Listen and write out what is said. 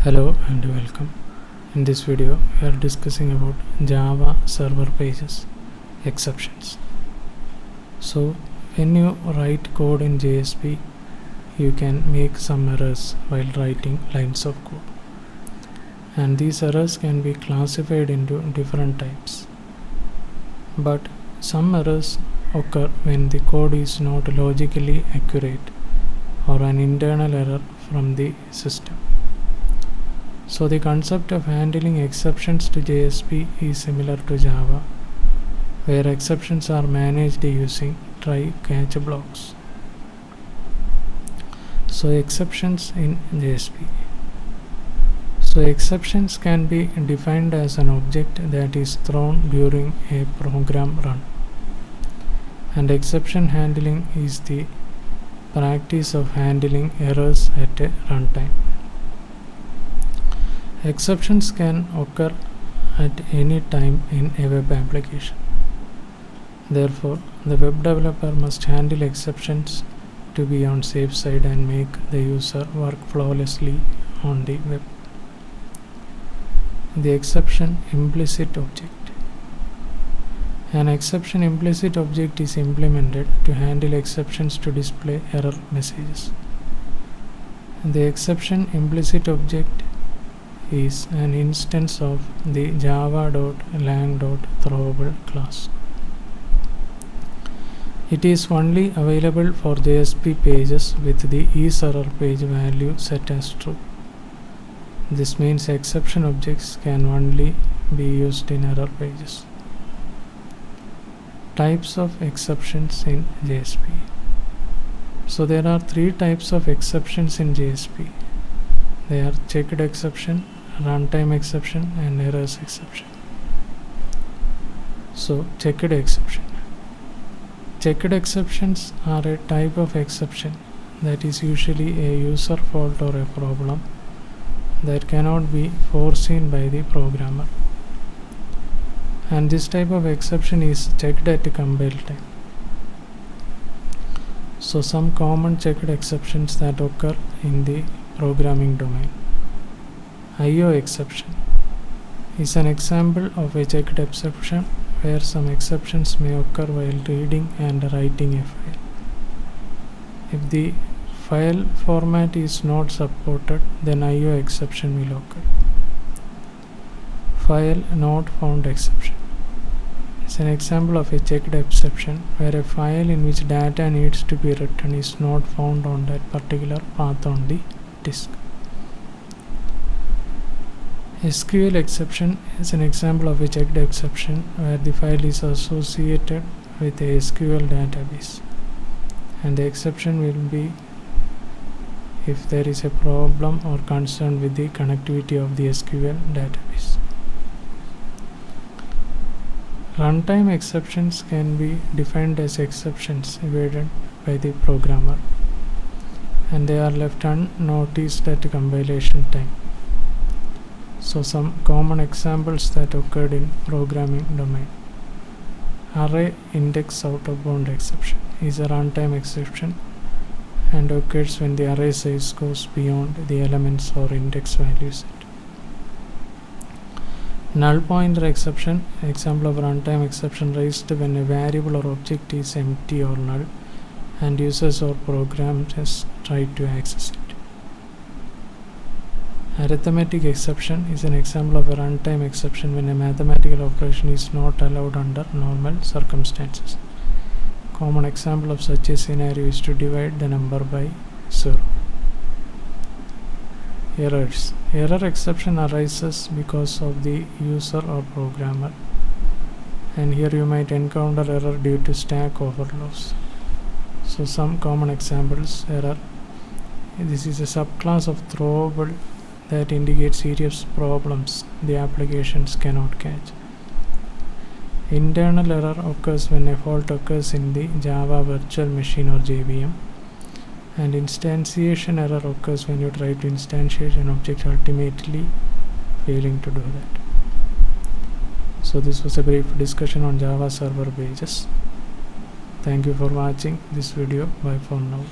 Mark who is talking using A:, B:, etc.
A: Hello and welcome. In this video, we are discussing about Java server pages exceptions. So, when you write code in JSP, you can make some errors while writing lines of code. And these errors can be classified into different types. But some errors occur when the code is not logically accurate or an internal error from the system. So the concept of handling exceptions to JSP is similar to Java, where exceptions are managed using try-catch blocks. So exceptions in JSP. So exceptions can be defined as an object that is thrown during a program run. And exception handling is the practice of handling errors at a runtime. Exceptions can occur at any time in a web application. Therefore, the web developer must handle exceptions to be on safe side and make the user work flawlessly on the web. The exception implicit object. An exception implicit object is implemented to handle exceptions to display error messages. The exception implicit object is an instance of the java.lang.throwable class. It is only available for JSP pages with the isError page value set as true. This means exception objects can only be used in error pages. Types of exceptions in JSP. So there are three types of exceptions in JSP. They are checked exception, runtime exception, and errors exception. So checked exception. Checked exceptions are a type of exception that is usually a user fault or a problem that cannot be foreseen by the programmer. And this type of exception is checked at compile time. So some common checked exceptions that occur in the programming domain. IO exception is an example of a checked exception where some exceptions may occur while reading and writing a file. If the file format is not supported, then IO exception will occur. File not found exception is an example of a checked exception where a file in which data needs to be written is not found on that particular path on the disk. SQL exception is an example of a checked exception where the file is associated with a SQL database, and the exception will be if there is a problem or concern with the connectivity of the SQL database. Runtime exceptions can be defined as exceptions evaded by the programmer, and they are left unnoticed at compilation time. So some common examples that occurred in programming domain. Array index out of bound exception is a runtime exception and occurs when the array size goes beyond the elements or index value set. Null pointer exception, example of runtime exception raised when a variable or object is empty or null and users or programs try to access it. Arithmetic exception is an example of a runtime exception when a mathematical operation is not allowed under normal circumstances. Common example of such a scenario is to divide the number by 0. Errors. Error exception arises because of the user or programmer, and here you might encounter error due to stack overflows. So some common examples. Error. This is a subclass of throwable that indicates serious problems the applications cannot catch. Internal error occurs when a fault occurs in the Java virtual machine or JVM, and instantiation error occurs when you try to instantiate an object ultimately failing to do that. So this was a brief discussion on Java server pages. Thank you for watching this video. Bye for now.